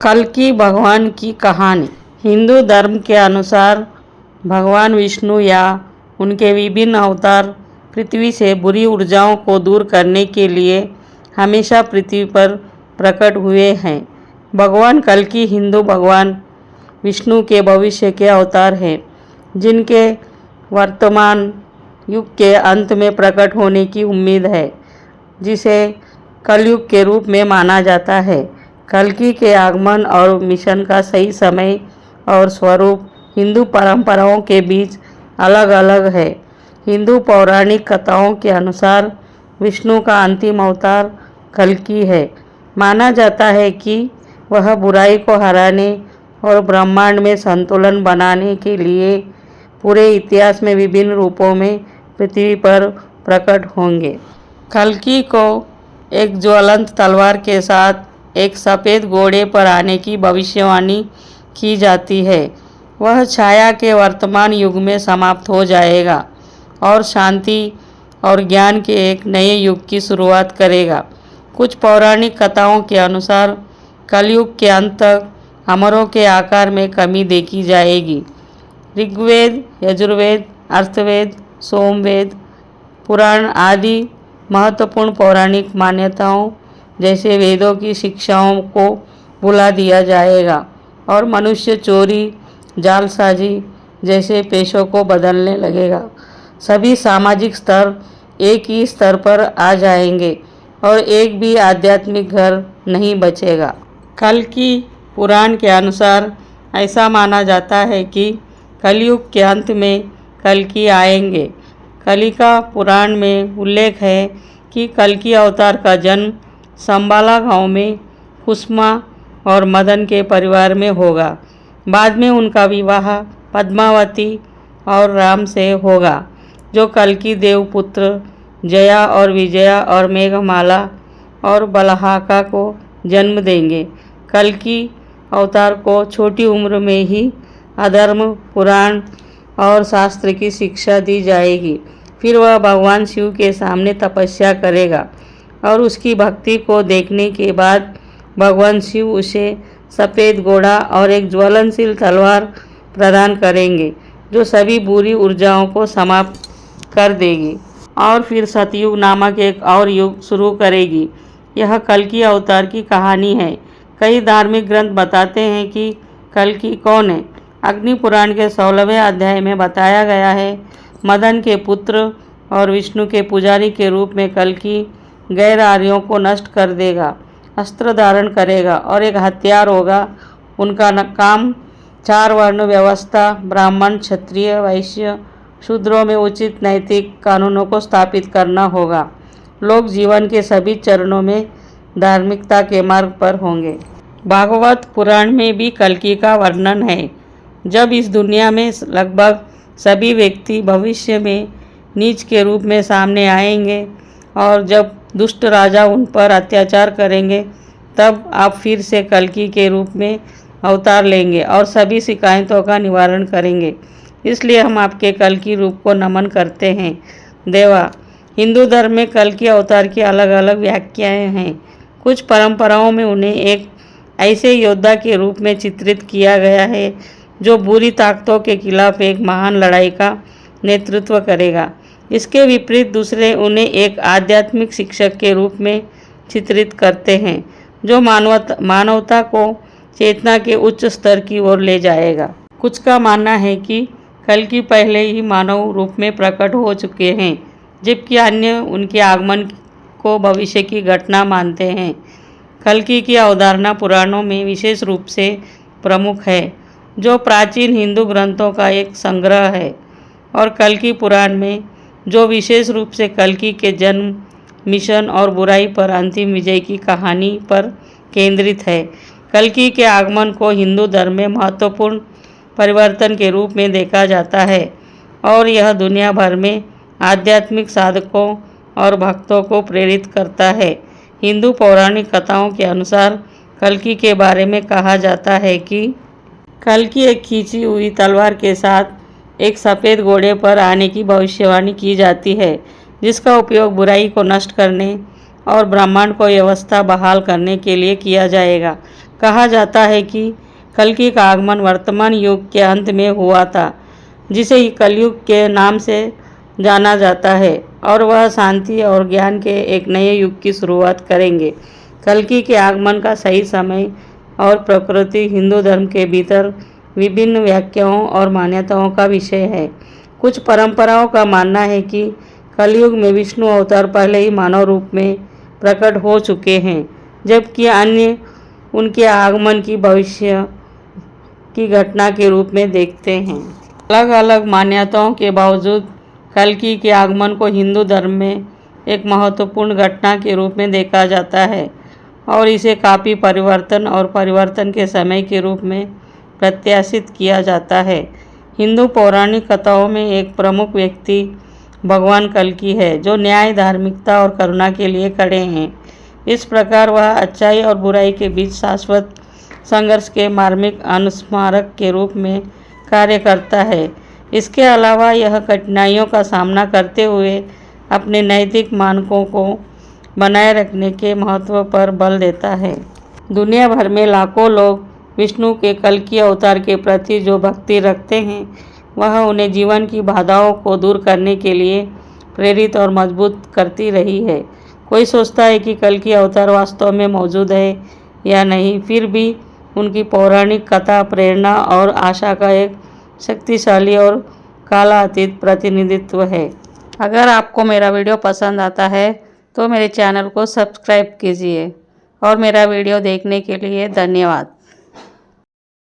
कल्कि भगवान की कहानी। हिंदू धर्म के अनुसार भगवान विष्णु या उनके विभिन्न अवतार पृथ्वी से बुरी ऊर्जाओं को दूर करने के लिए हमेशा पृथ्वी पर प्रकट हुए हैं। भगवान कल्कि हिंदू भगवान विष्णु के भविष्य के अवतार हैं, जिनके वर्तमान युग के अंत में प्रकट होने की उम्मीद है, जिसे कलयुग के रूप में माना जाता है। कल्कि के आगमन और मिशन का सही समय और स्वरूप हिंदू परंपराओं के बीच अलग अलग है। हिंदू पौराणिक कथाओं के अनुसार विष्णु का अंतिम अवतार कल्कि है। माना जाता है कि वह बुराई को हराने और ब्रह्मांड में संतुलन बनाने के लिए पूरे इतिहास में विभिन्न रूपों में पृथ्वी पर प्रकट होंगे। कल्कि को एक ज्वलंत तलवार के साथ एक सफ़ेद घोड़े पर आने की भविष्यवाणी की जाती है। वह छाया के वर्तमान युग में समाप्त हो जाएगा और शांति और ज्ञान के एक नए युग की शुरुआत करेगा। कुछ पौराणिक कथाओं के अनुसार कलयुग के अंत तक अमरों के आकार में कमी देखी जाएगी। ऋग्वेद, यजुर्वेद, अर्थवेद, सोमवेद, पुराण आदि महत्वपूर्ण पौराणिक मान्यताओं जैसे वेदों की शिक्षाओं को भुला दिया जाएगा और मनुष्य चोरी, जालसाजी जैसे पेशों को बदलने लगेगा। सभी सामाजिक स्तर एक ही स्तर पर आ जाएंगे और एक भी आध्यात्मिक घर नहीं बचेगा। कल्कि पुराण के अनुसार ऐसा माना जाता है कि कलयुग के अंत में कल्कि आएंगे। कलिका पुराण में उल्लेख है कि कल्कि अवतार का जन्म संबाला गांव में कुसुमा और मदन के परिवार में होगा। बाद में उनका विवाह पद्मावती और राम से होगा, जो कल्कि देवपुत्र जया और विजया और मेघमाला और बलहाका को जन्म देंगे। कल्कि अवतार को छोटी उम्र में ही अधर्म, पुराण और शास्त्र की शिक्षा दी जाएगी। फिर वह भगवान शिव के सामने तपस्या करेगा और उसकी भक्ति को देखने के बाद भगवान शिव उसे सफ़ेद घोड़ा और एक ज्वलनशील तलवार प्रदान करेंगे, जो सभी बुरी ऊर्जाओं को समाप्त कर देगी और फिर सतयुग नामक एक और युग शुरू करेगी। यह कल्कि अवतार की कहानी है। कई धार्मिक ग्रंथ बताते हैं कि कल्कि कौन है। अग्नि पुराण के 16वें अध्याय में बताया गया है, मदन के पुत्र और विष्णु के पुजारी के रूप में कल्कि गैर आर्यों को नष्ट कर देगा, अस्त्र धारण करेगा और एक हथियार होगा। उनका काम 4 वर्ण व्यवस्था, ब्राह्मण, क्षत्रिय, वैश्य, शूद्रों में उचित नैतिक कानूनों को स्थापित करना होगा। लोग जीवन के सभी चरणों में धार्मिकता के मार्ग पर होंगे। भागवत पुराण में भी कल्कि का वर्णन है। जब इस दुनिया में लगभग सभी व्यक्ति भविष्य में नीच के रूप में सामने आएंगे और जब दुष्ट राजा उन पर अत्याचार करेंगे, तब आप फिर से कल्कि के रूप में अवतार लेंगे और सभी शिकायतों का निवारण करेंगे। इसलिए हम आपके कल्कि रूप को नमन करते हैं। देवा। हिंदू धर्म में कल्कि अवतार की अलग अलग व्याख्याएं हैं। कुछ परंपराओं में उन्हें एक ऐसे योद्धा के रूप में चित्रित किया गया है जो बुरी ताकतों के खिलाफ एक महान लड़ाई का नेतृत्व करेगा। इसके विपरीत दूसरे उन्हें एक आध्यात्मिक शिक्षक के रूप में चित्रित करते हैं, जो मानवता को चेतना के उच्च स्तर की ओर ले जाएगा। कुछ का मानना है कि कल्कि पहले ही मानव रूप में प्रकट हो चुके हैं, जबकि अन्य उनके आगमन को भविष्य की घटना मानते हैं। कल्कि की अवधारणा पुराणों में विशेष रूप से प्रमुख है, जो प्राचीन हिंदू ग्रंथों का एक संग्रह है, और कल्कि पुराण में जो विशेष रूप से कल्कि के जन्म, मिशन और बुराई पर अंतिम विजय की कहानी पर केंद्रित है। कल्कि के आगमन को हिंदू धर्म में महत्वपूर्ण परिवर्तन के रूप में देखा जाता है और यह दुनिया भर में आध्यात्मिक साधकों और भक्तों को प्रेरित करता है। हिंदू पौराणिक कथाओं के अनुसार कल्कि के बारे में कहा जाता है कि कल्कि एक खींची हुई तलवार के साथ एक सफ़ेद घोड़े पर आने की भविष्यवाणी की जाती है, जिसका उपयोग बुराई को नष्ट करने और ब्रह्मांड को व्यवस्था बहाल करने के लिए किया जाएगा। कहा जाता है कि कल्कि का आगमन वर्तमान युग के अंत में हुआ था, जिसे कलयुग के नाम से जाना जाता है, और वह शांति और ज्ञान के एक नए युग की शुरुआत करेंगे। कल्कि के आगमन का सही समय और प्रकृति हिंदू धर्म के भीतर विभिन्न व्याख्याओं और मान्यताओं का विषय है। कुछ परंपराओं का मानना है कि कलयुग में विष्णु अवतार पहले ही मानव रूप में प्रकट हो चुके हैं, जबकि अन्य उनके आगमन की भविष्य की घटना के रूप में देखते हैं। अलग अलग मान्यताओं के बावजूद कल्कि के आगमन को हिंदू धर्म में एक महत्वपूर्ण घटना के रूप में देखा जाता है और इसे काफ़ी परिवर्तन के समय के रूप में प्रत्याशित किया जाता है। हिंदू पौराणिक कथाओं में एक प्रमुख व्यक्ति भगवान कल्कि है, जो न्याय, धार्मिकता और करुणा के लिए खड़े हैं। इस प्रकार वह अच्छाई और बुराई के बीच शाश्वत संघर्ष के मार्मिक अनुस्मारक के रूप में कार्य करता है। इसके अलावा यह कठिनाइयों का सामना करते हुए अपने नैतिक मानकों को बनाए रखने के महत्व पर बल देता है। दुनिया भर में लाखों लोग विष्णु के कल्कि अवतार के प्रति जो भक्ति रखते हैं, वह उन्हें जीवन की बाधाओं को दूर करने के लिए प्रेरित और मजबूत करती रही है। कोई सोचता है कि कल्कि अवतार वास्तव में मौजूद है या नहीं, फिर भी उनकी पौराणिक कथा प्रेरणा और आशा का एक शक्तिशाली और कालातीत प्रतिनिधित्व है। अगर आपको मेरा वीडियो पसंद आता है तो मेरे चैनल को सब्सक्राइब कीजिए और मेरा वीडियो देखने के लिए धन्यवाद।